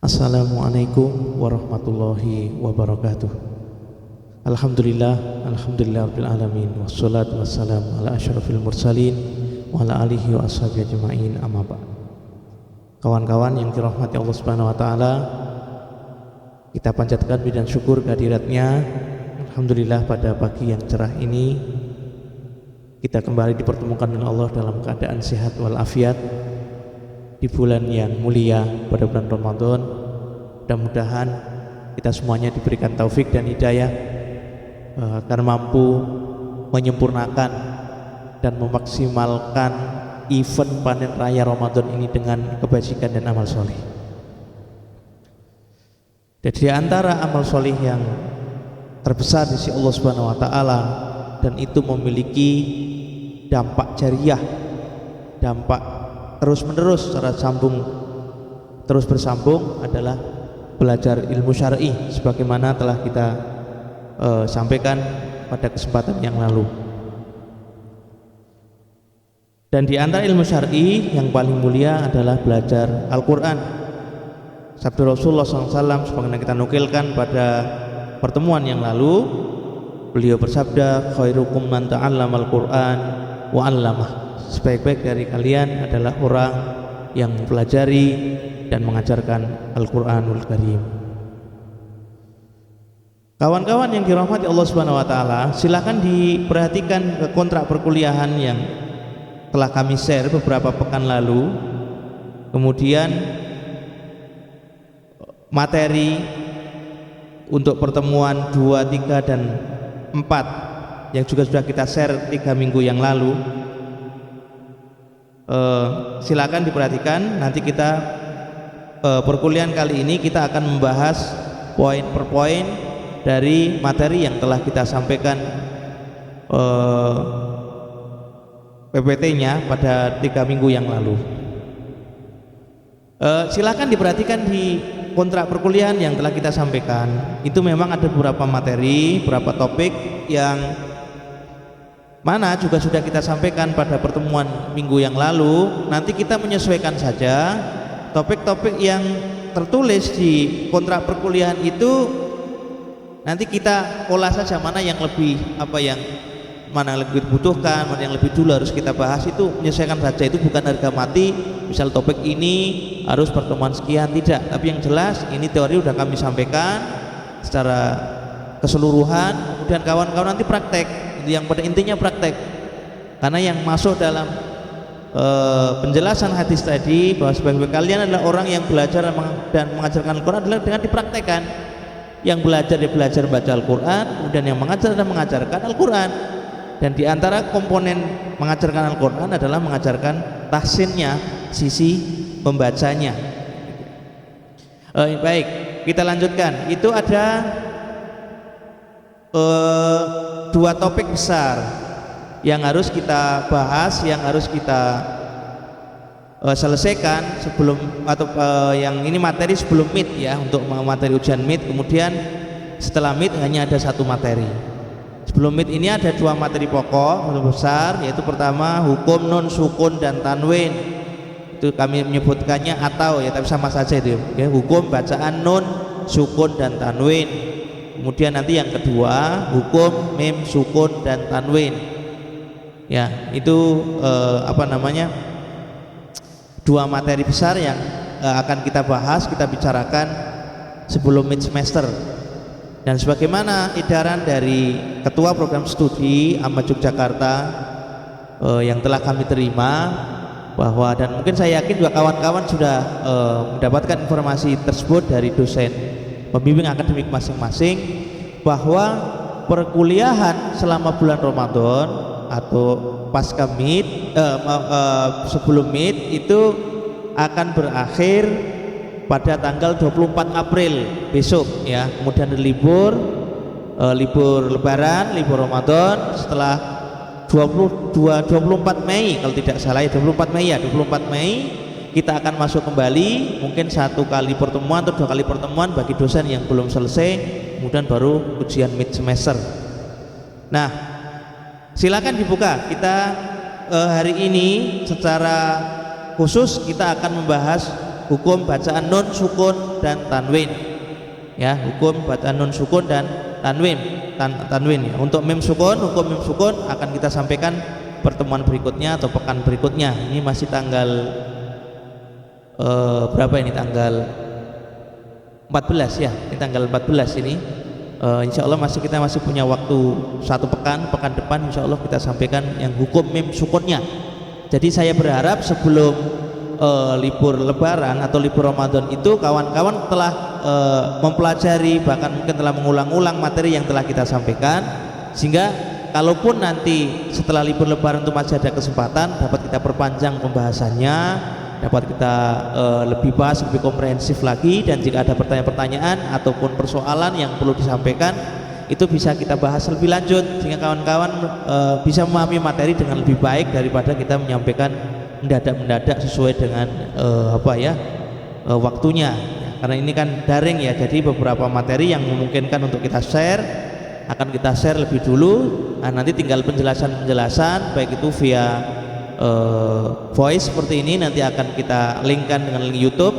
Assalamualaikum warahmatullahi wabarakatuh. Alhamdulillahirabbil alamin wassalatu wassalamu ala asyrafil mursalin wa ala alihi wa ashabihi ajmain, amma ba'd. Kawan-kawan yang dirahmati Allah Subhanahu wa taala, kita panjatkan puji dan syukur kehadiratnya. Alhamdulillah pada pagi yang cerah ini kita kembali dipertemukan dengan Allah dalam keadaan sehat walafiat di bulan yang mulia pada bulan Ramadan. Mudah-mudahan kita semuanya diberikan taufik dan hidayah agar mampu menyempurnakan dan memaksimalkan event panen raya Ramadan ini dengan kebajikan dan amal soleh. Dan di antara amal soleh yang terbesar di sisi Allah Subhanahu wa taala dan itu memiliki dampak jariah, dampak terus menerus secara terus bersambung adalah belajar ilmu syar'i, sebagaimana telah kita sampaikan pada kesempatan yang lalu. Dan di antara ilmu syar'i yang paling mulia adalah belajar Al-Quran. Sabda Rasulullah SAW sebagaimana kita nukilkan pada pertemuan yang lalu, beliau bersabda, khairukum man ta'allama al-Quran wa 'allamah. Sebaik-baik dari kalian adalah orang yang mempelajari dan mengajarkan Al-Quranul Karim. Kawan-kawan yang dirahmati Allah Subhanahu wa taala, silakan diperhatikan kontrak perkuliahan yang telah kami share beberapa pekan lalu. Kemudian materi untuk pertemuan 2, 3 dan 4 yang juga sudah kita share 3 minggu yang lalu. Silakan diperhatikan. Nanti kita perkuliahan kali ini kita akan membahas poin per poin dari materi yang telah kita sampaikan PPT-nya pada 3 minggu yang lalu. Silakan diperhatikan di kontrak perkuliahan yang telah kita sampaikan. Itu memang ada beberapa materi, beberapa topik yang mana juga sudah kita sampaikan pada pertemuan minggu yang lalu. Nanti kita menyesuaikan saja topik-topik yang tertulis di kontrak perkuliahan itu, nanti kita olah saja mana yang lebih mana yang lebih dibutuhkan, mana yang lebih dulu harus kita bahas. Itu menyesuaikan saja, itu bukan harga mati. Misal topik ini harus pertemuan sekian, tidak. Tapi yang jelas ini teori sudah kami sampaikan secara keseluruhan. Kemudian kawan-kawan nanti praktek, yang pada intinya praktek, karena yang masuk dalam penjelasan hadis tadi bahwa sebagian kalian adalah orang yang belajar dan mengajarkan Al-Quran adalah dengan dipraktekkan. Yang belajar dia belajar baca Al-Quran, kemudian yang mengajar dan mengajarkan Al-Quran. Dan di antara komponen mengajarkan Al-Quran adalah mengajarkan tahsinnya, sisi pembacanya. Baik, kita lanjutkan. Itu ada 2 topik besar yang harus kita bahas, yang harus kita selesaikan sebelum yang ini materi sebelum MIT ya, untuk materi ujian MIT. Kemudian setelah MIT hanya ada 1 materi. Sebelum MIT ini ada 2 materi pokok besar, yaitu pertama hukum nun, sukun dan tanwin. Itu kami menyebutkannya atau ya, tapi sama saja itu ya, hukum bacaan nun, sukun dan tanwin. Kemudian nanti yang kedua hukum mim, sukun dan tanwin. Ya, itu 2 materi besar yang akan kita bahas, kita bicarakan sebelum mid semester. Dan sebagaimana edaran dari Ketua Program Studi AMA Yogyakarta yang telah kami terima, bahwa dan mungkin saya yakin juga kawan-kawan sudah mendapatkan informasi tersebut dari dosen pembimbing akademik masing-masing, bahwa perkuliahan selama bulan Ramadan atau pasca MIT sebelum MIT itu akan berakhir pada tanggal 24 April besok ya. Kemudian ada libur lebaran, libur Ramadan. Setelah 24 Mei kalau tidak salah ya, 24 Mei ya, 24 Mei kita akan masuk kembali, mungkin 1 kali pertemuan atau 2 kali pertemuan bagi dosen yang belum selesai, kemudian baru ujian mid semester. Nah, silakan dibuka. Kita hari ini secara khusus kita akan membahas hukum bacaan nun sukun dan tanwin. Ya, hukum bacaan nun sukun dan tanwin ya. Untuk mim sukun, hukum mim sukun akan kita sampaikan pertemuan berikutnya atau pekan berikutnya. Ini masih tanggal berapa ini, tanggal 14 ya, ini tanggal 14 ini. Insya Allah kita masih punya waktu satu pekan depan insya Allah kita sampaikan yang hukum mim sukunnya. Jadi saya berharap sebelum libur lebaran atau libur Ramadan itu kawan-kawan telah mempelajari, bahkan mungkin telah mengulang-ulang materi yang telah kita sampaikan, sehingga kalaupun nanti setelah libur lebaran itu masih ada kesempatan dapat kita perpanjang pembahasannya, dapat kita lebih bahas, lebih komprehensif lagi, dan jika ada pertanyaan-pertanyaan ataupun persoalan yang perlu disampaikan itu bisa kita bahas lebih lanjut sehingga kawan-kawan bisa memahami materi dengan lebih baik daripada kita menyampaikan mendadak sesuai dengan waktunya. Karena ini kan daring ya, jadi beberapa materi yang memungkinkan untuk kita share akan kita share lebih dulu. Nah, nanti tinggal penjelasan baik itu via voice seperti ini, nanti akan kita linkkan dengan link YouTube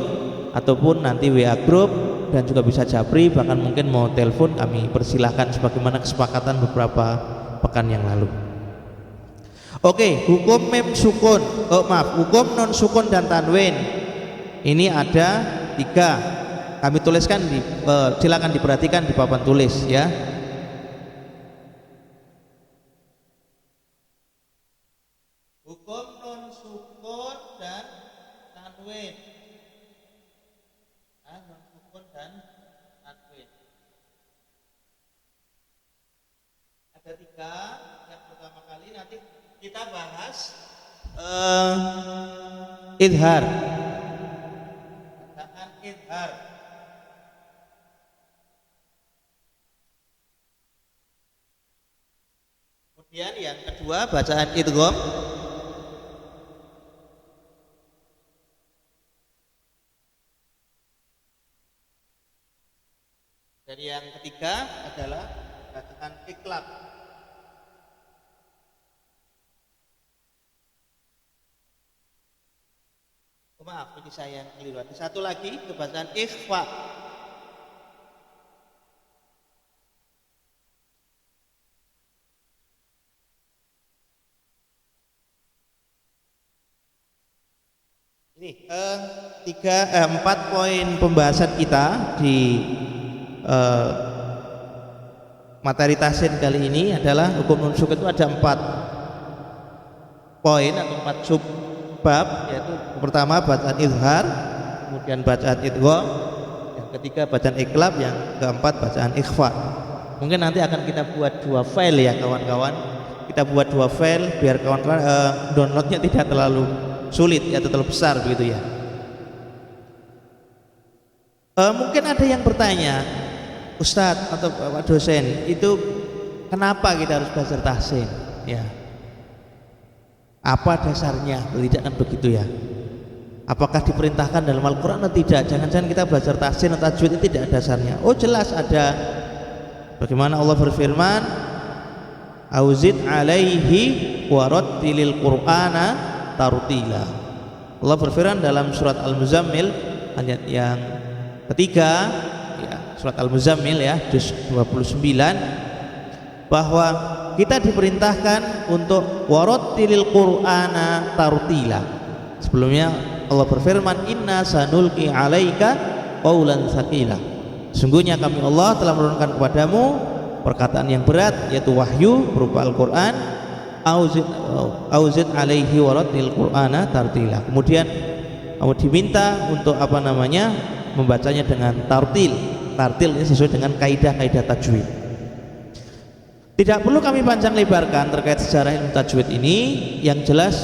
ataupun nanti WA group, dan juga bisa japri, bahkan mungkin mau telepon kami persilahkan sebagaimana kesepakatan beberapa pekan yang lalu. Oke, hukum mim sukun, hukum non sukun dan tanwin ini ada 3. Kami tuliskan silakan diperhatikan di papan tulis ya. Hukum non sukun dan tanwin. Non sukun dan tanwin. Ada 3. Yang pertama kali nanti kita bahas idhar. Bacaan idhar. Kemudian yang kedua bacaan idgham. Dan yang ketiga adalah bacaan iklab. Maaf, ini saya keliru. Ada satu lagi bacaan ikhfa. Ini 4 poin pembahasan kita di materi tahsin kali ini adalah hukum nun sukun. Itu ada 4 poin atau 4 sub bab, yaitu pertama bacaan izhar, kemudian bacaan idgham, yang ketiga bacaan iklab, yang keempat bacaan ikhfa. Mungkin nanti akan kita buat 2 file ya kawan-kawan. Kita buat 2 file biar kawan-kawan downloadnya tidak terlalu sulit atau terlalu besar begitu ya. Mungkin ada yang bertanya, Ustadz atau Bapak dosen, itu kenapa kita harus belajar tahsin? Ya. Apa dasarnya? Tidak kan begitu ya. Apakah diperintahkan dalam Al-Quran atau tidak? Jangan-jangan kita belajar tahsin atau tajwid itu tidak ada dasarnya. Oh jelas ada. Bagaimana Allah berfirman, Auzid alaihi warattilil Qur'ana tartila. Allah berfirman dalam surat Al-Muzammil ayat yang ketiga ya, surat Al-Muzammil ya, juz 29, bahwa kita diperintahkan untuk warattilil Qur'ana tartila. Sebelumnya Allah berfirman, inna sanulqi alaika qaulan tsaqila. Sungguhnya kami Allah telah menurunkan kepadamu perkataan yang berat, yaitu wahyu berupa Al-Qur'an. Auzid alaihi warattilil Qur'ana tartila. Kemudian kamu diminta untuk membacanya dengan tartil. Tartil ini sesuai dengan kaidah-kaidah tajwid. Tidak perlu kami panjang lebarkan terkait sejarah ilmu tajwid ini. Yang jelas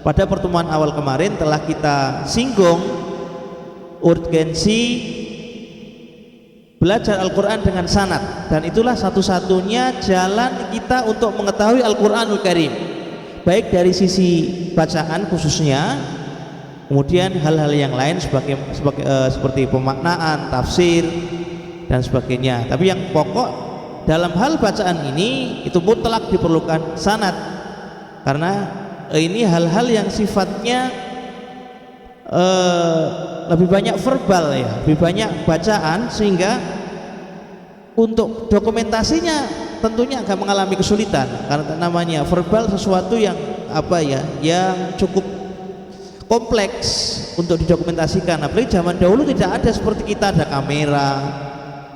pada pertemuan awal kemarin telah kita singgung urgensi belajar Al-Quran dengan sanad, dan itulah satu-satunya jalan kita untuk mengetahui Al-Quranul Karim, baik dari sisi bacaan khususnya, kemudian hal-hal yang lain seperti pemaknaan, tafsir dan sebagainya. Tapi yang pokok dalam hal bacaan ini itu mutlak diperlukan sanad, karena ini hal-hal yang sifatnya lebih banyak verbal ya, lebih banyak bacaan, sehingga untuk dokumentasinya tentunya akan mengalami kesulitan karena namanya verbal sesuatu yang apa ya, yang cukup kompleks untuk didokumentasikan. Apalagi zaman dahulu tidak ada seperti kita, ada kamera,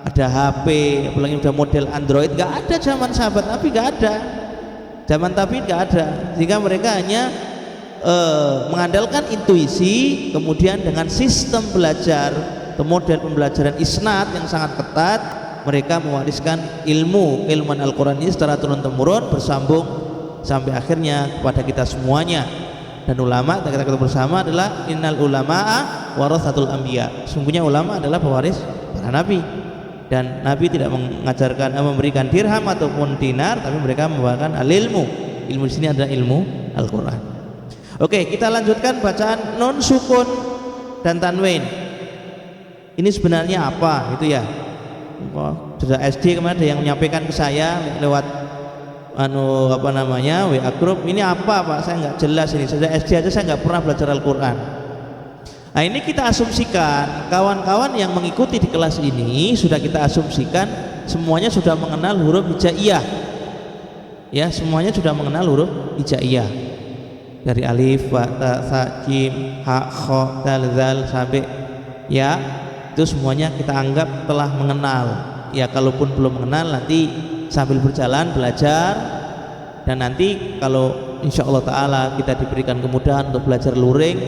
ada HP, apalagi udah model Android, nggak ada zaman sahabat Nabi, nggak ada, zaman Nabi nggak ada, sehingga mereka hanya mengandalkan intuisi, kemudian dengan sistem belajar atau model pembelajaran isnad yang sangat ketat, mereka mewariskan ilmuwan Al-Quran ini secara turun-temurun bersambung sampai akhirnya kepada kita semuanya. Dan ulama, kita ketahui bersama adalah innal ulama'a warathatul anbiya, sungguhnya ulama adalah pewaris para nabi, dan nabi tidak mengajarkan memberikan dirham ataupun dinar, tapi mereka membawakan al-ilmu. Ilmu di sini adalah ilmu Al-Quran. Oke, kita lanjutkan bacaan nun sukun dan tanwin. Ini sebenarnya apa itu ya? Sudah SD kemarin ada yang menyampaikan ke saya lewat WA group, ini apa Pak, saya nggak jelas ini, sudah SD aja saya nggak pernah belajar Al-Quran. Nah ini kita asumsikan kawan-kawan yang mengikuti di kelas ini, sudah kita asumsikan semuanya sudah mengenal huruf hijaiyah ya, semuanya sudah mengenal huruf hijaiyah dari alif, ba, ta, sa, jim, ha, kho, dal, zal sampai ya, itu semuanya kita anggap telah mengenal ya. Kalaupun belum mengenal, nanti sambil berjalan belajar, dan nanti kalau insya Allah ta'ala kita diberikan kemudahan untuk belajar luring,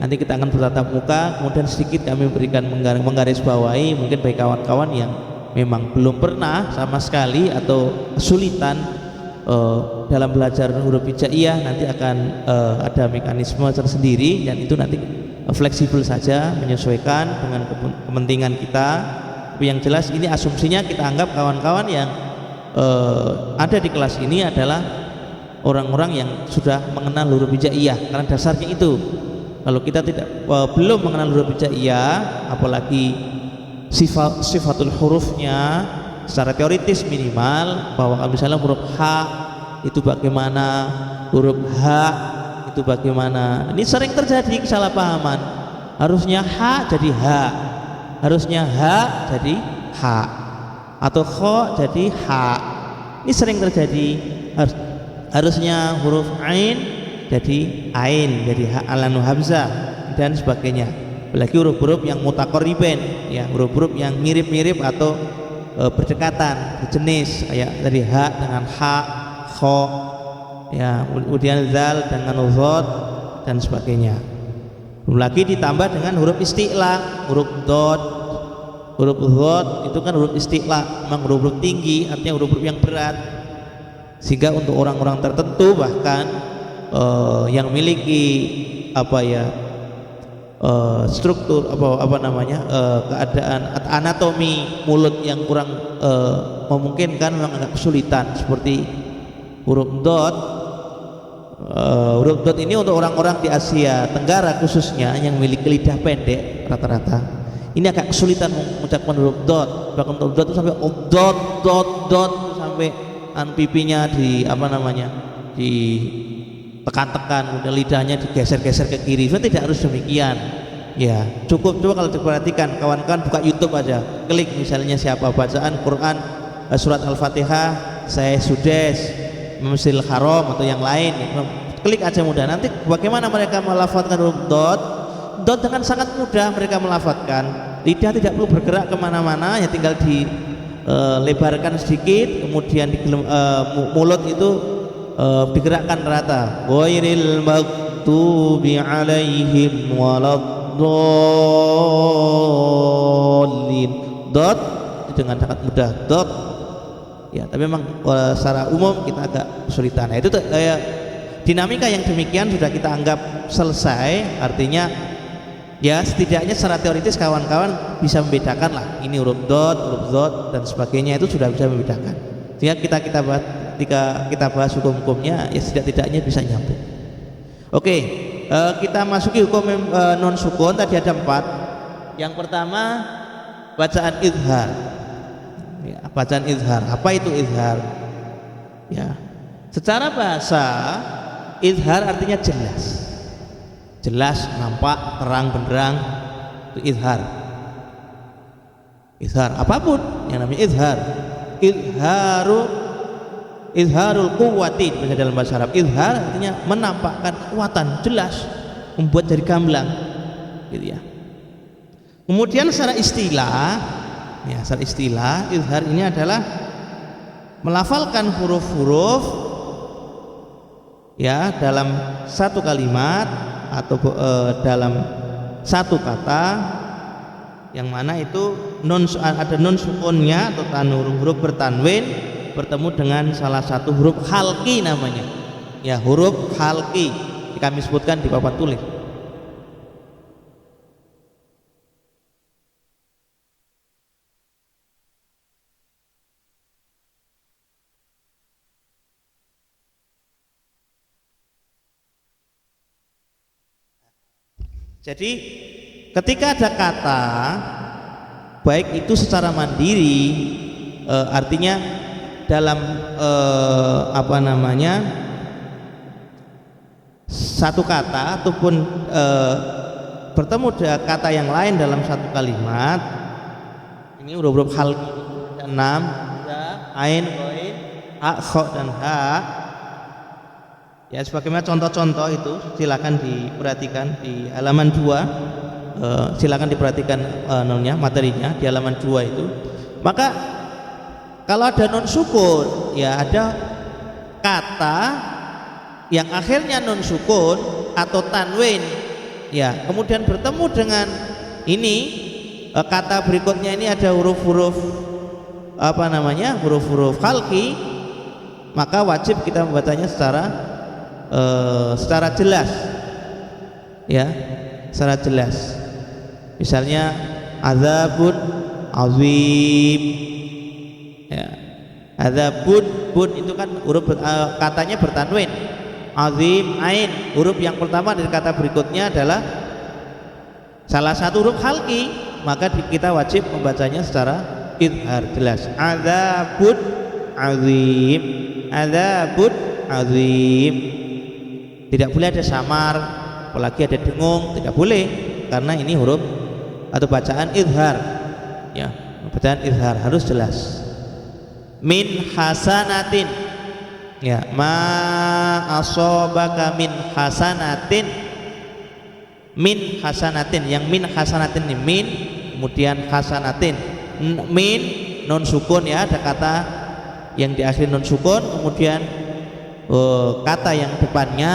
nanti kita akan bertatap muka, kemudian sedikit kami berikan menggarisbawahi mungkin bagi kawan-kawan yang memang belum pernah sama sekali atau kesulitan dalam belajar huruf hijaiyah, nanti akan ada mekanisme tersendiri, dan itu nanti fleksibel saja, menyesuaikan dengan kepentingan kita. Tapi yang jelas ini asumsinya kita anggap kawan-kawan yang ada di kelas ini adalah orang-orang yang sudah mengenal huruf hijaiyah, karena dasarnya itu. Kalau kita belum mengenal huruf hijaiyah, apalagi sifatul hurufnya secara teoritis minimal, bahwa misalnya huruf H itu bagaimana, huruf H itu bagaimana, ini sering terjadi kesalahpahaman. Harusnya H jadi H, harusnya H jadi H, atau Kho jadi H. Ini sering terjadi. Harusnya huruf Ain jadi Ain, jadi H alanu Hamzah dan sebagainya. Apalagi huruf-huruf yang mutaqarribain ya, huruf-huruf yang mirip-mirip atau berdekatan, berjenis, kayak dari H dengan H, Kho ya, kemudian Zal dengan Zod dan sebagainya. Belum lagi ditambah dengan huruf isti'la, huruf Dod, huruf Zod itu kan huruf isti'la, memang huruf tinggi, artinya huruf yang berat, sehingga untuk orang-orang tertentu bahkan yang memiliki struktur keadaan anatomi mulut yang kurang memungkinkan, memang agak kesulitan, seperti huruf Dot. Huruf Dot ini untuk orang-orang di Asia Tenggara khususnya yang memiliki lidah pendek rata-rata, ini agak kesulitan mengucapkan huruf Dot. Bahkan huruf Dot itu sampai dot sampai pipinya tekan-tekan, kemudian lidahnya digeser-geser ke kiri. Sebenarnya tidak harus demikian ya, cukup coba kalau diperhatikan, kawan-kawan buka YouTube aja, klik misalnya siapa bacaan Quran surat Al-Fatihah saya Sudes, Masjidil Haram atau yang lain, klik aja mudah. Nanti bagaimana mereka melafadzkan huruf dot dengan sangat mudah mereka melafadzkan, lidah tidak perlu bergerak kemana-mana, ya tinggal dilebarkan sedikit, kemudian mulut itu digerakkan rata. Ghairil maghdubi alaihim waladdallin. Dot dengan sangat mudah dot ya, tapi memang secara umum kita agak kesulitan. Nah, itu dinamika yang demikian sudah kita anggap selesai. Artinya ya setidaknya secara teoritis kawan-kawan bisa membedakan lah, ini huruf dot, huruf dot dan sebagainya, itu sudah bisa membedakan. Sehingga ketika kita bahas hukum-hukumnya ya setidak-tidaknya bisa nyambung. Oke, kita masuki hukum non sukun. Tadi ada 4. Yang pertama bacaan izhar ya, bacaan izhar. Apa itu izhar ya? Secara bahasa izhar artinya jelas jelas, nampak, terang benderang, itu izhar. Izhar apapun yang namanya izhar. Izharul quwwati dalam bahasa Arab. Izhar artinya menampakkan kekuatan, jelas, membuat jadi gamblang, gitu ya. Kemudian secara istilah, izhar ini adalah melafalkan huruf-huruf ya dalam satu kalimat atau dalam satu kata, yang mana itu ada nun sukunnya atau huruf bertanwin bertemu dengan salah satu huruf halqi namanya. Ya, huruf halqi kami sebutkan di papan tulis. Jadi ketika ada kata baik itu secara mandiri, artinya dalam satu kata ataupun bertemu dengan kata yang lain dalam satu kalimat, ini huruf-huruf hal 6 ya, ain, ghain, ha, kha dan ha. Ya, sebagaimana contoh-contoh itu silakan diperhatikan di halaman 2. Silakan diperhatikan nonnya, materinya di halaman 2 itu. Maka kalau ada non sukun, ya ada kata yang akhirnya non sukun atau tanwin, ya kemudian bertemu dengan ini kata berikutnya, ini ada huruf-huruf huruf-huruf khalqi, maka wajib kita membacanya secara jelas, ya, secara jelas. Misalnya azabun azim, ya, azabun, bun itu kan huruf katanya bertanwin, azim ain, huruf yang pertama dari kata berikutnya adalah salah satu huruf halqi, maka kita wajib membacanya secara izhar, jelas. Azabun azim, azabun azim. Tidak boleh ada samar, apalagi ada dengung, tidak boleh, karena ini huruf atau bacaan izhar, ya, bacaan izhar harus jelas. Min hasanatin, ya, ma asobaka min hasanatin, min hasanatin, yang min hasanatin ini min, kemudian hasanatin, min non sukun, ya, ada kata yang di akhir non sukun, kemudian kata yang depannya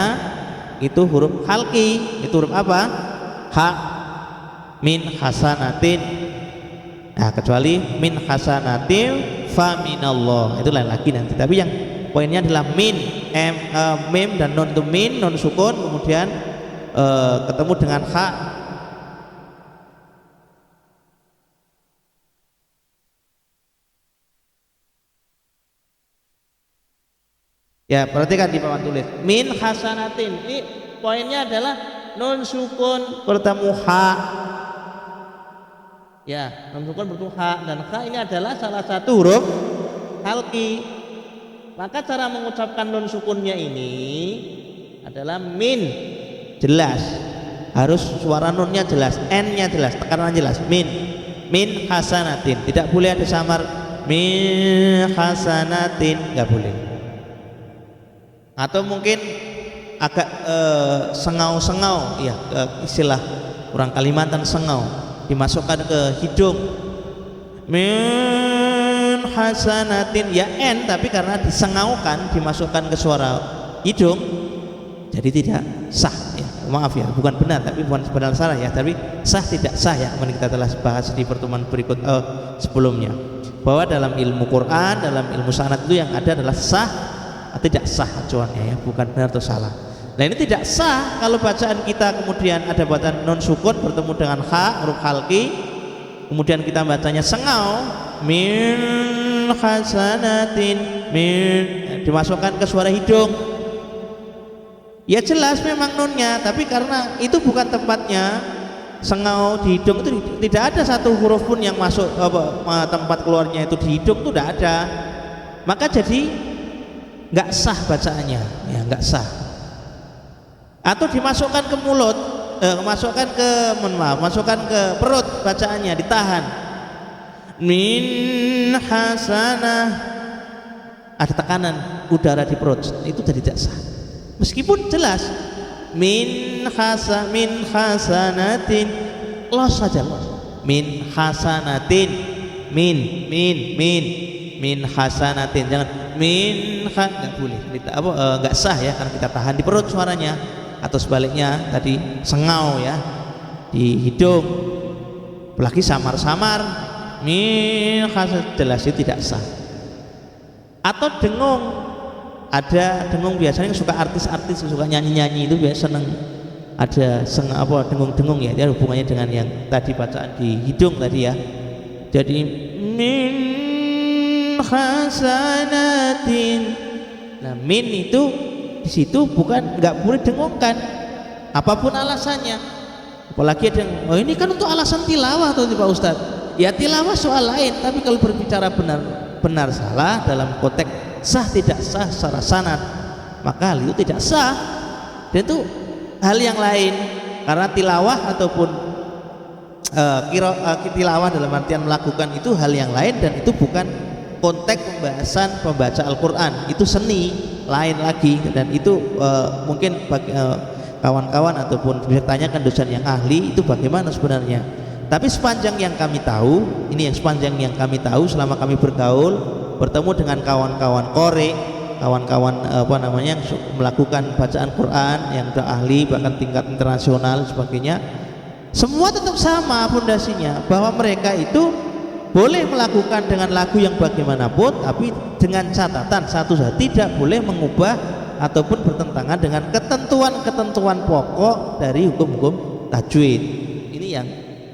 itu huruf halqi, itu huruf apa? Ha, min hasanatin. Nah, kecuali min hasanatin fa minallah, itu lain lagi nanti. Tapi yang poinnya adalah min, mim dan non itu min, non sukun, kemudian ketemu dengan ha. Ya, perhatikan di papan tulis min hasanatin. Ini poinnya adalah nun sukun bertemu ha. Ya, nun sukun bertemu ha, dan ha ini adalah salah satu huruf halqi. Maka cara mengucapkan nun sukunnya ini adalah min, jelas. Harus suara nunnya jelas, n-nya jelas, tekanan jelas. Min hasanatin. Tidak boleh ada samar min hasanatin, enggak boleh. Atau mungkin agak sengau-sengau, ya, istilah kurang Kalimantan sengau, dimasukkan ke hidung, min hasanatin, ya n, tapi karena disengaukan dimasukkan ke suara hidung, jadi tidak sah, ya. Maaf ya, bukan benar, tapi bukan benar salah ya, tapi sah tidak sah, ya. Kemudian kita telah bahas di pertemuan berikut sebelumnya, bahwa dalam ilmu Quran, dalam ilmu sanad itu yang ada adalah sah, tidak sah acuannya, ya, bukan benar atau salah. Nah, ini tidak sah kalau bacaan kita kemudian ada bacaan non sukun bertemu dengan ha, huruf halqi, kemudian kita bacanya sengau, min hasanatin, min, dimasukkan ke suara hidung. Ya jelas memang nunnya, tapi karena itu bukan tempatnya, sengau di hidung itu tidak ada satu huruf pun yang masuk tempat keluarnya itu di hidung, itu tidak ada. Maka jadi nggak sah bacaannya, ya, nggak sah. Atau dimasukkan ke mulut, masukkan ke masukkan ke perut bacaannya, ditahan. Min hasanah, ada tekanan udara di perut, itu jadi tidak sah. Meskipun jelas min hasanatin, los saja, los. Min hasanatin, min hasanatin, jangan nggak boleh, nggak sah ya, karena kita tahan di perut suaranya, atau sebaliknya tadi sengau ya di hidung, apalagi samar-samar, min hasan, jelas itu tidak sah. Atau dengung, ada dengung biasanya suka artis-artis suka nyanyi-nyanyi, itu biasa seneng ada dengung-dengung ya, dia hubungannya dengan yang tadi bacaan di hidung tadi ya. Jadi min hasanatin, nah min itu di situ bukan, nggak boleh dengungkan apapun alasannya, apalagi ada yang, oh ini kan untuk alasan tilawah tuh Pak Ustadz. Ya tilawah soal lain, tapi kalau berbicara benar salah dalam konteks sah tidak sah secara sanad, maka hal itu tidak sah, dan itu hal yang lain. Karena tilawah ataupun tilawah dalam artian melakukan itu hal yang lain, dan itu bukan konteks pembahasan pembaca Al-Quran, itu seni lain lagi. Dan itu mungkin bagi kawan-kawan ataupun bisa tanyakan dosen yang ahli itu bagaimana sebenarnya. Tapi sepanjang yang kami tahu, ini yang sepanjang yang kami tahu selama kami bergaul, bertemu dengan kawan-kawan korek, kawan-kawan yang melakukan bacaan Quran yang sudah ahli bahkan tingkat internasional sebagainya, semua tetap sama pondasinya, bahwa mereka itu boleh melakukan dengan lagu yang bagaimanapun, tapi dengan catatan satu saja, tidak boleh mengubah ataupun bertentangan dengan ketentuan-ketentuan pokok dari hukum-hukum tajwid. Ini yang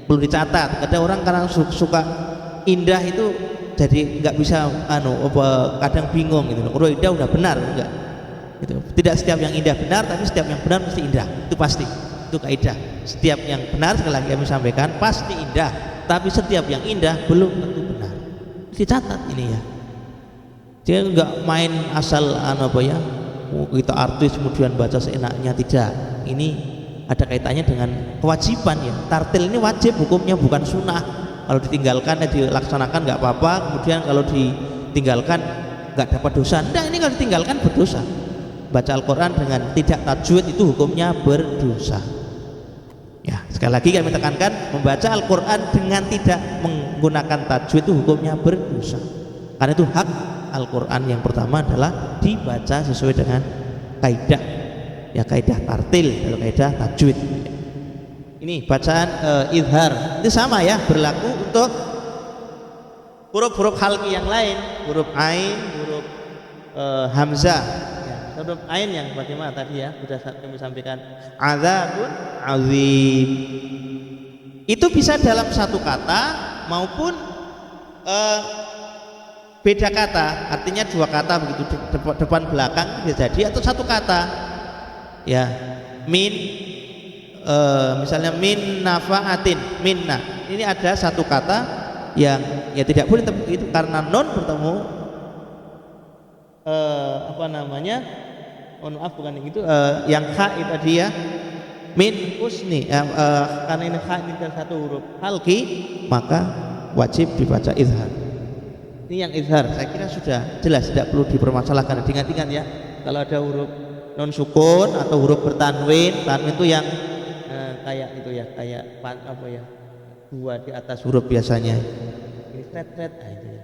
perlu dicatat. Ada orang kadang suka indah itu jadi nggak bisa kadang bingung gitu. Udah indah udah benar enggak? Gitu. Tidak setiap yang indah benar, tapi setiap yang benar mesti indah. Itu pasti. Itu kaidah. Setiap yang benar, sekali lagi kami sampaikan, pasti indah. Tapi setiap yang indah belum tentu benar. Dicatat ini ya. Dia nggak main asal kita artis kemudian baca seenaknya, tidak. Ini ada kaitannya dengan kewajiban ya. Tartil ini wajib hukumnya, bukan sunnah. Kalau ditinggalkan ya dilaksanakan nggak apa-apa, kemudian kalau ditinggalkan nggak dapat dosa. Enggak, ini kalau ditinggalkan berdosa. Baca Al-Quran dengan tidak tajwid itu hukumnya berdosa. Ya, sekali lagi kami tekankan, membaca Al-Quran dengan tidak menggunakan tajwid itu hukumnya berdosa. Karena itu hak Al-Quran yang pertama adalah dibaca sesuai dengan kaidah, ya kaidah tartil atau kaidah tajwid. Ini bacaan izhar itu sama ya, berlaku untuk huruf-huruf halqi yang lain, huruf ain, huruf hamzah. Ya, huruf ain yang bagaimana tadi ya, sudah kami sampaikan, azabun azim. Itu bisa dalam satu kata maupun beda kata, artinya dua kata begitu, depan belakang bisa jadi, atau satu kata ya. Misalnya min nafaatin, minna, ini ada satu kata yang ya tidak boleh itu karena non bertemu maaf bukan yang itu, yang kha itu tadi ya, min husni, karena ini kha ini satu huruf halqi, maka wajib dibaca izhar. Ini yang izhar, saya kira sudah jelas, tidak perlu dipermasalahkan. Ingat-ingat ya, kalau ada huruf non sukun atau huruf bertanwin, tanwin itu yang kayak itu ya, kayak dua di atas huruf biasanya. Ini tet itu ya.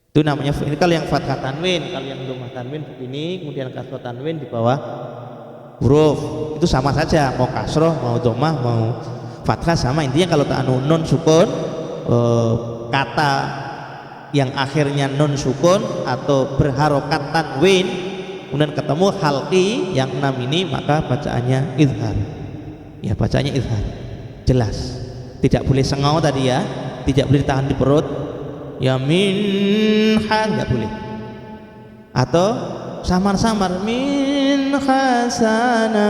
Itu namanya, ini kalau yang fathah tanwin, kalau yang dhammah tanwin begini, kemudian kasroh tanwin di bawah huruf. Itu sama saja, mau kasroh, mau dhammah, mau fathah sama. Intinya kalau non sukun, kata yang akhirnya non sukun atau berharokat tanwin, kemudian ketemu halqi yang 6 ini, maka bacaannya izhar. Ya, bacaannya izhar. Jelas. Tidak boleh sengau tadi ya, tidak boleh ditahan di perut. Ya minha enggak boleh. Atau samar-samar min hasana.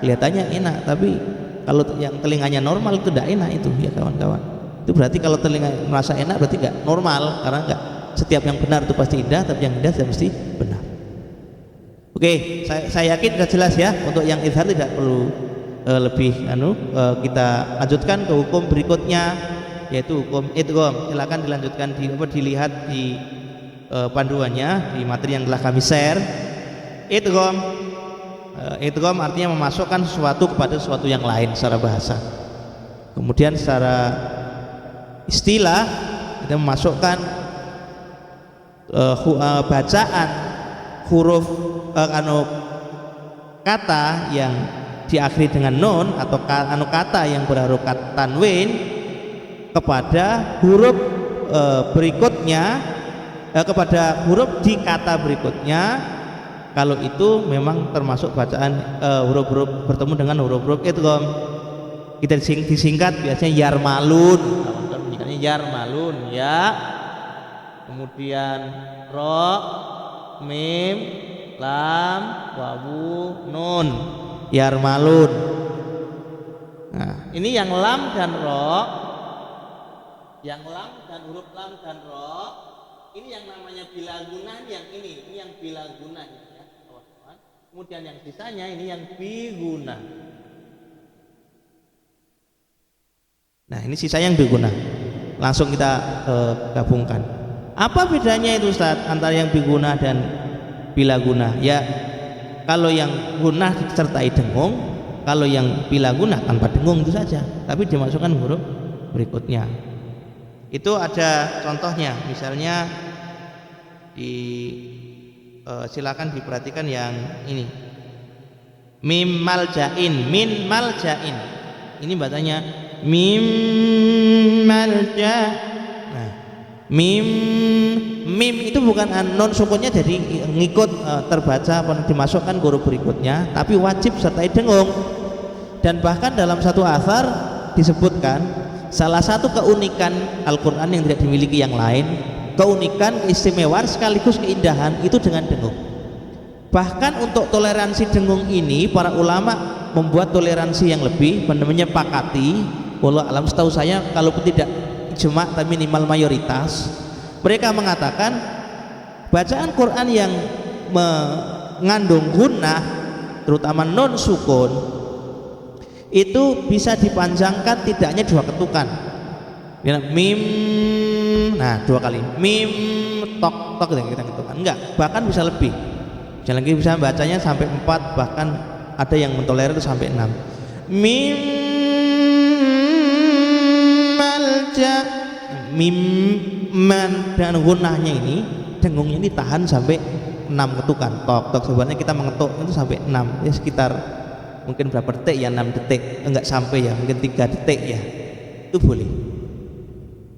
Kelihatannya enak, tapi kalau yang telinganya normal itu tidak enak itu ya kawan-kawan. Itu berarti kalau telinga merasa enak berarti enggak normal, karena enggak setiap yang benar itu pasti indah, tapi yang indah mesti benar. Oke, saya yakin sudah jelas ya. Untuk yang izhar tidak perlu kita lanjutkan ke hukum berikutnya, yaitu hukum idgham. Silakan dilanjutkan dilihat di panduannya di materi yang telah kami share. Idgham artinya memasukkan sesuatu kepada sesuatu yang lain secara bahasa. Kemudian secara istilah kita memasukkan bacaan huruf kata yang diakhiri dengan nun atau kata yang berharokat tanwin kepada huruf berikutnya, kepada huruf di kata berikutnya, kalau itu memang termasuk bacaan huruf-huruf bertemu dengan huruf-huruf idgham. Kita disingkat biasanya yarmalun, yarmalun ya, kemudian ro, mim, lam, wawu, nun, yarmalun. Nah, ini yang lam dan ro, yang lam dan huruf lam dan ro, ini yang namanya bila gunah, yang ini yang bila gunah ya, teman-teman. Kemudian yang sisanya ini yang biguna. Nah, ini sisa yang biguna. Langsung kita gabungkan. Apa bedanya itu Ustaz antara yang biguna dan bila guna? Ya, kalau yang guna disertai dengung, kalau yang bila guna tanpa dengung itu saja, tapi dimasukkan huruf berikutnya. Itu ada contohnya, misalnya silakan diperhatikan yang ini. Mim maljain, min maljain. Ini bacanya mim malja. Nah, mim itu bukan non sukunnya jadi ngikut terbaca dimasukkan huruf berikutnya, tapi wajib sertai dengung. Dan bahkan dalam satu athar disebutkan salah satu keunikan Al-Quran yang tidak dimiliki yang lain, keunikan keistimewaan sekaligus keindahan itu dengan dengung. Bahkan untuk toleransi dengung ini para ulama membuat toleransi yang lebih, menyepakati. Wallahu alam, setahu saya kalaupun tidak ijma tapi minimal mayoritas, mereka mengatakan bacaan Quran yang mengandung gunnah terutama non sukun itu bisa dipanjangkan tidak hanya 2 ketukan. Mim, nah 2 kali mim tok tok yang kita ketukan, enggak, bahkan bisa lebih. Jangan lagi bisa bacanya sampai 4, bahkan ada yang mentolerir itu sampai 6. Mim malja, mim man, dengan gunahnya ini dengungnya ini tahan sampai 6 ketukan. Tok tok sebenarnya kita mengetuk itu sampai 6, ya sekitar mungkin berapa detik ya, 6 detik, enggak sampai ya, mungkin 3 detik ya, itu boleh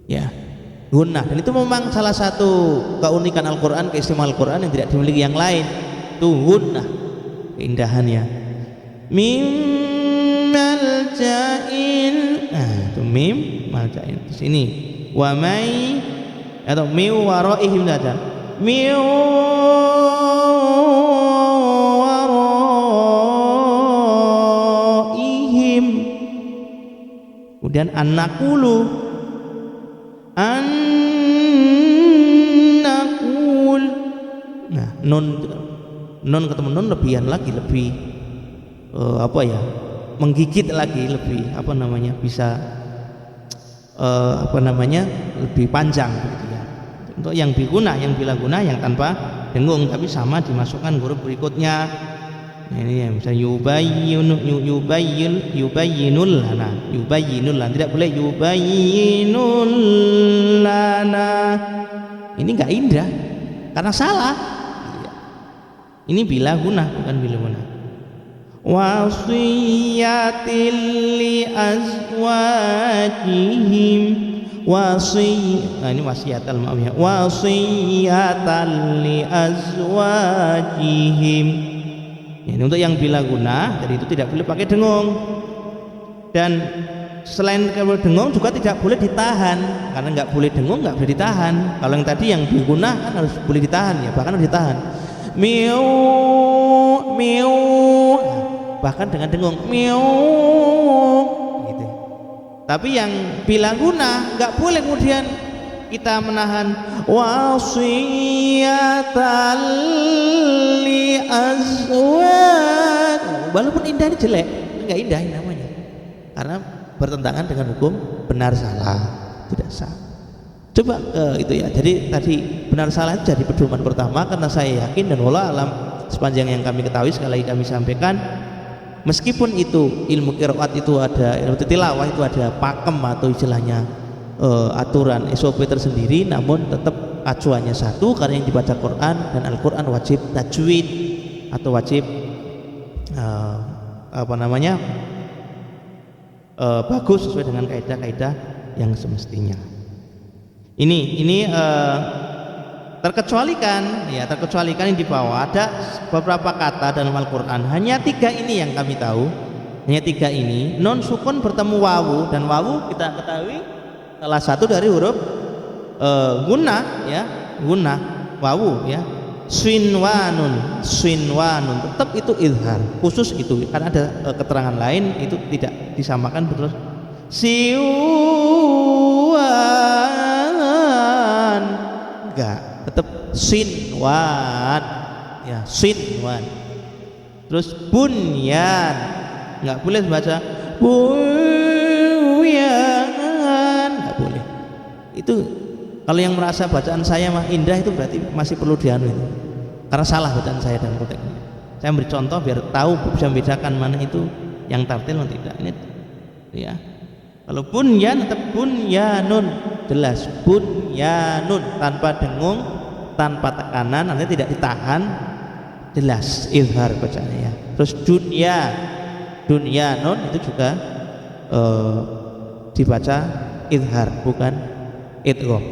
ya, gunah. Dan itu memang salah satu keunikan Al-Quran, keistimewaan Al-Quran yang tidak dimiliki yang lain, itu gunah, keindahannya. Mim maljain, nah itu mim maljain di sini. Wa mai atau mi waraihim saja, mi waraihim. Kemudian annaqulu, annaqul. Nah, nun ketemu nun lebihan lagi, lebih menggigit lagi, lebih bisa lebih panjang begitu ya. Untuk yang biguna, yang bila guna, yang tanpa dengung tapi sama dimasukkan huruf berikutnya. Nah, ini ya, misalnya yubayyinul lana, tidak boleh yubayyinul lana. Ini enggak indah karena salah. Ini bila guna, bukan bila guna. Wasiyatil li azwajihim, nah ini wasiyatal, maaf ya, wasiyatal li azwajihim. Ini untuk yang bila guna, jadi itu tidak boleh pakai dengung. Dan selain kalau dengung juga tidak boleh ditahan, karena nggak boleh dengung nggak boleh ditahan. Kalau yang tadi yang biguna kan harus boleh ditahan ya, bahkan harus ditahan. Miu miu, bahkan dengan dengung miu gitu. Tapi yang bila guna nggak boleh kemudian kita menahan wasiyatal li azwaj, walaupun indah ini jelek, nggak indah namanya, karena bertentangan dengan hukum benar salah, tidak sah. Coba itu ya. Jadi tadi benar salah itu jadi pedoman pertama, karena saya yakin dan wallahu alam sepanjang yang kami ketahui, sekali lagi kami sampaikan, meskipun itu ilmu qiraat itu ada, ilmu tilawah itu ada pakem atau istilahnya aturan SOP tersendiri, namun tetap acuannya satu, karena yang dibaca Quran dan Al-Quran wajib tajwid atau wajib bagus sesuai dengan kaidah-kaidah yang semestinya. Ini terkecualikan yang di bawah ada beberapa kata dalam Al-Quran, hanya 3 ini yang kami tahu, hanya 3 ini. Non sukun bertemu wawu, dan wawu kita ketahui salah satu dari huruf gunnah ya, gunnah wawu ya. Swinwanun tetap itu izhar khusus itu, karena ada keterangan lain itu tidak disamakan betul. Siwan enggak, tetap sinwan ya, sinwan. Terus bunyan enggak boleh baca bunyan, enggak boleh. Itu kalau yang merasa bacaan saya mah indah itu berarti masih perlu dianu itu, karena salah bacaan saya dalam konteks ini. Saya beri contoh biar tahu, bisa membedakan mana itu yang tartil dan tidak. Ini ya. Kalau bunyan tetap bunyanun, jelas bunyanun, tanpa dengung, tanpa tekanan, nanti tidak ditahan, jelas izhar bacaannya ya. Terus dunyanun itu juga dibaca izhar, bukan idgham.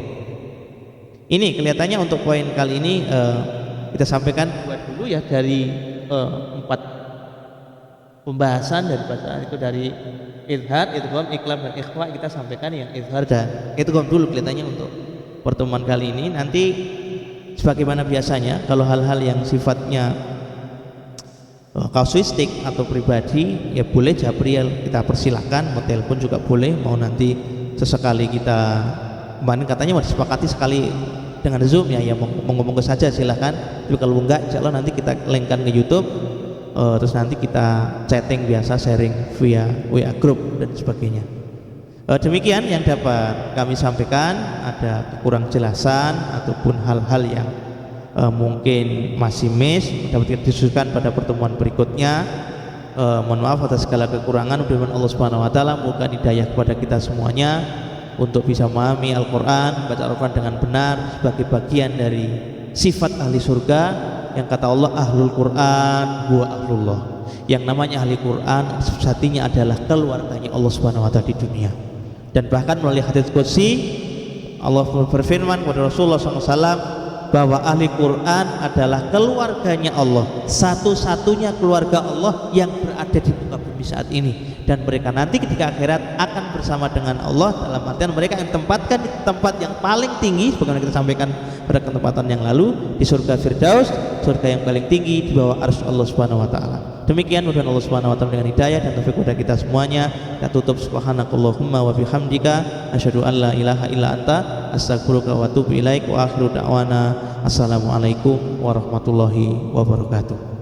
Ini kelihatannya untuk poin kali ini kita sampaikan buat dulu ya, dari 4 pembahasan dari bacaan itu, dari izhar, idgham, iqlab dan ikhfa, kita sampaikan yang izhar dan idgham dulu kelihatannya untuk pertemuan kali ini. Nanti sebagaimana biasanya kalau hal-hal yang sifatnya kasuistik atau pribadi ya boleh Japriel kita persilahkan, mau telepon juga boleh, mau nanti sesekali kita kemarin katanya mau disepakati sekali dengan Zoom ya, ya ngomong saja silahkan. Tapi kalau enggak, insya Allah nanti kita linkkan ke YouTube, terus nanti kita chatting biasa, sharing via WA group dan sebagainya. Demikian yang dapat kami sampaikan. Ada kekurang jelasan ataupun hal-hal yang mungkin masih miss dapat didiskusikan pada pertemuan berikutnya. Mohon maaf atas segala kekurangan. Mudah-mudahan Allah Subhanahu Wa Taala memberikan hidayah kepada kita semuanya untuk bisa memahami Al-Quran, baca Al-Quran dengan benar sebagai bagian dari sifat ahli surga, yang kata Allah ahlul Quran huwa ahlullah. Yang namanya ahli Quran sejatinya adalah keluarganya Allah Subhanahu Wa Taala di dunia. Dan bahkan melalui hadits qudsi Allah berfirman kepada Rasulullah SAW bahwa ahli Quran adalah keluarganya Allah, satu-satunya keluarga Allah yang berada di muka bumi saat ini. Dan mereka nanti ketika akhirat akan bersama dengan Allah, dalam artian mereka yang ditempatkan di tempat yang paling tinggi, sebagaimana kita sampaikan pada kesempatan yang lalu, di surga Firdaus, surga yang paling tinggi di bawah arsy Allah Subhanahu Wa Taala. Demikian mudah Allah Subhanahu Wa Taala dengan hidayah dan taufik kepada kita semuanya. Kita tutup subhanakallahumma wa bihamdika asyhadu an la ilaha illa anta astaghfiruka wa atubu ilaik wa akhiru da'wana assalamualaikum warahmatullahi wabarakatuh.